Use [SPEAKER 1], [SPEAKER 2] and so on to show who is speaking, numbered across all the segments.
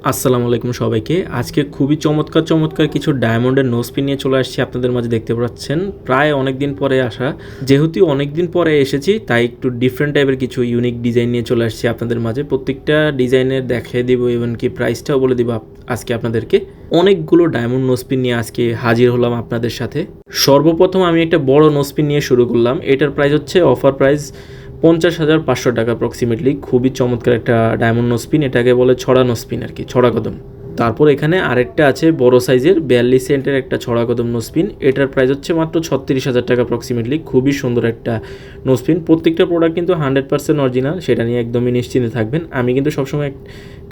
[SPEAKER 1] আসসালামু আলাইকুম সবাইকে। আজকে খুবই চমৎকার কিছু ডায়মন্ডের নোজপিন নিয়ে চলে আসছি আপনাদের মাঝে। দেখতে পাচ্ছেন প্রায় অনেক দিন পরে আসা, যেহেতু অনেক দিন পরে এসেছি তাই একটু ডিফারেন্ট টাইপের কিছু ইউনিক ডিজাইন নিয়ে চলে আসছি আপনাদের মাঝে। প্রত্যেকটা ডিজাইনের দেখিয়ে দিব, ইভেন কি প্রাইসটাও বলে দিব আজকে আপনাদেরকে। অনেকগুলো ডায়মন্ড নোজপিন নিয়ে আজকে হাজির হলাম আপনাদের সাথে। সর্বপ্রথম আমি একটা বড় নোজপিন নিয়ে শুরু করলাম। এটার প্রাইস হচ্ছে অফার প্রাইস 50,500 টাকা অ্যাপ্রক্সিমেটলি। খুবই চমৎকার একটা ডায়মন্ড নোজপিন, এটাকে বলে ছড়া নোজপিন আর কি, ছড়া কদম। তারপর এখানে আরেকটা আছে বড় সাইজের 42 সেন্টের একটা ছড়া কদম নোজপিন। এটার প্রাইস হচ্ছে মাত্র 36,000 টাকা অ্যাপ্রক্সিমেটলি। খুবই সুন্দর একটা নোজপিন। প্রত্যেকটা প্রোডাক্ট কিন্তু 100% অরিজিনাল, সেটা নিয়ে একদমই নিশ্চিন্তে থাকবেন। আমি কিন্তু সবসময়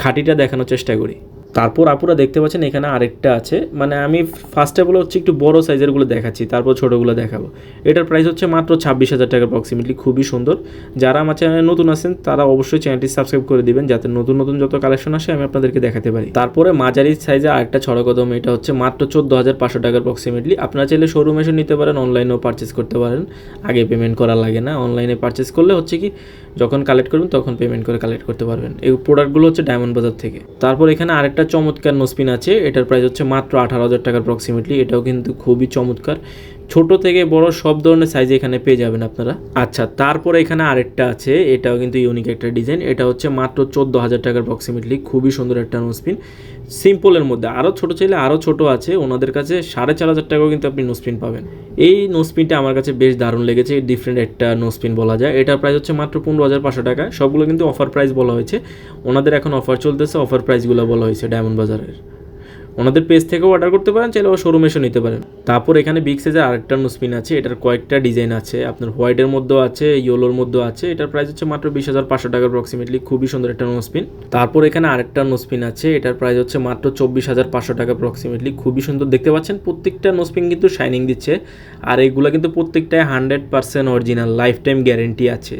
[SPEAKER 1] খাঁটিটা দেখানোর চেষ্টা করি। তারপর আপুরা দেখতে পাচ্ছেন এখানে আরেকটা আছে, মানে আমি ফার্স্টে বলে হচ্ছে একটু বড় সাইজেরগুলো দেখাচ্ছি, তারপর ছোটোগুলো দেখাবো। এটার প্রাইস হচ্ছে মাত্র 26,000 টাকা অ্যাপ্রক্সিমেটলি। খুবই সুন্দর। যারা আমার চ্যানেলে নতুন আছেন তারা অবশ্যই চ্যানেলটি সাবস্ক্রাইব করে দিবেন, যাতে নতুন যত কালেকশন আসে আমি আপনাদেরকে দেখাতে পারি। তারপরে মাঝারি সাইজে আরেকটা ছড়া কদম, এটা হচ্ছে মাত্র 14,500 টাকা অ্যাপ্রক্সিমেটলি। আপনারা চাইলে শোরুম এসে নিতে পারেন, অনলাইনেও পারচেস করতে পারেন। আগে পেমেন্ট করা লাগে না। অনলাইনে পারচেস করলে হচ্ছে কি যখন কালেক্ট করবেন তখন পেমেন্ট করে কালেক্ট করতে পারবেন। এই প্রোডাক্টগুলো হচ্ছে ডায়মন্ড বাজার থেকে। তারপর এখানে আরেকটা চমৎকার নোজপিন আছে, এটার প্রাইস হচ্ছে মাত্র 18,000 টাকার অ্যাপ্রক্সিমেটলি। এটাও কিন্তু খুবই চমৎকার। ছোট থেকে বড় সব ধরনের সাইজে এখানে পেয়ে যাবেন আপনারা। আচ্ছা, তারপরে এখানে আরেকটা আছে, এটাও কিন্তু ইউনিক একটা ডিজাইন। এটা হচ্ছে মাত্র 14,000 টাকার অ্যাপ্রক্সিমেটলি। খুবই সুন্দর একটা নোজপিন, সিম্পলের মধ্যে। আরও ছোটো চাইলে আরও ছোটো আছে ওনাদের কাছে, 4,500 টাকাও কিন্তু আপনি নোজপিন পাবেন। এই নোজপিনটা আমার কাছে বেশ দারুণ লেগেছে, ডিফারেন্ট একটা নোজপিন বলা যায়। এটার প্রাইস হচ্ছে মাত্র 15,500 টাকা। সবগুলো কিন্তু অফার প্রাইস বলা হয়েছে, ওনাদের এখন অফার চলতেছে, অফার প্রাইসগুলো বলা হয়েছে ডায়মন্ড বাজারের। ওনাদের পেজ থেকেও অর্ডার করতে পারেন, চাইলে শোরুম এসে নিতে পারেন। তারপর এখানে বিগ সাইজের আরেকটা নোজপিন আছে, এটার কয়েকটা ডিজাইন আছে, আপনার হোয়াইটের মধ্যেও আছে, ইয়েলোর মধ্যেও আছে। এটার প্রাইস হচ্ছে মাত্র 20,500 টাকা অ্যাপ্রক্সিমেটলি। খুবই সুন্দর একটা নোজপিন। তারপর এখানে আরেকটা নোজপিন আছে, এটার প্রাইস হচ্ছে মাত্র 24,500 টাকা অ্যাপ্রক্সিমেটলি। খুবই সুন্দর। দেখতে পাচ্ছেন প্রত্যেকটা নোজপিন কিন্তু শাইনিং দিচ্ছে, আর এইগুলো কিন্তু প্রত্যেকটাই 100% অরিজিনাল, লাইফ টাইম গ্যারেন্টি আছে।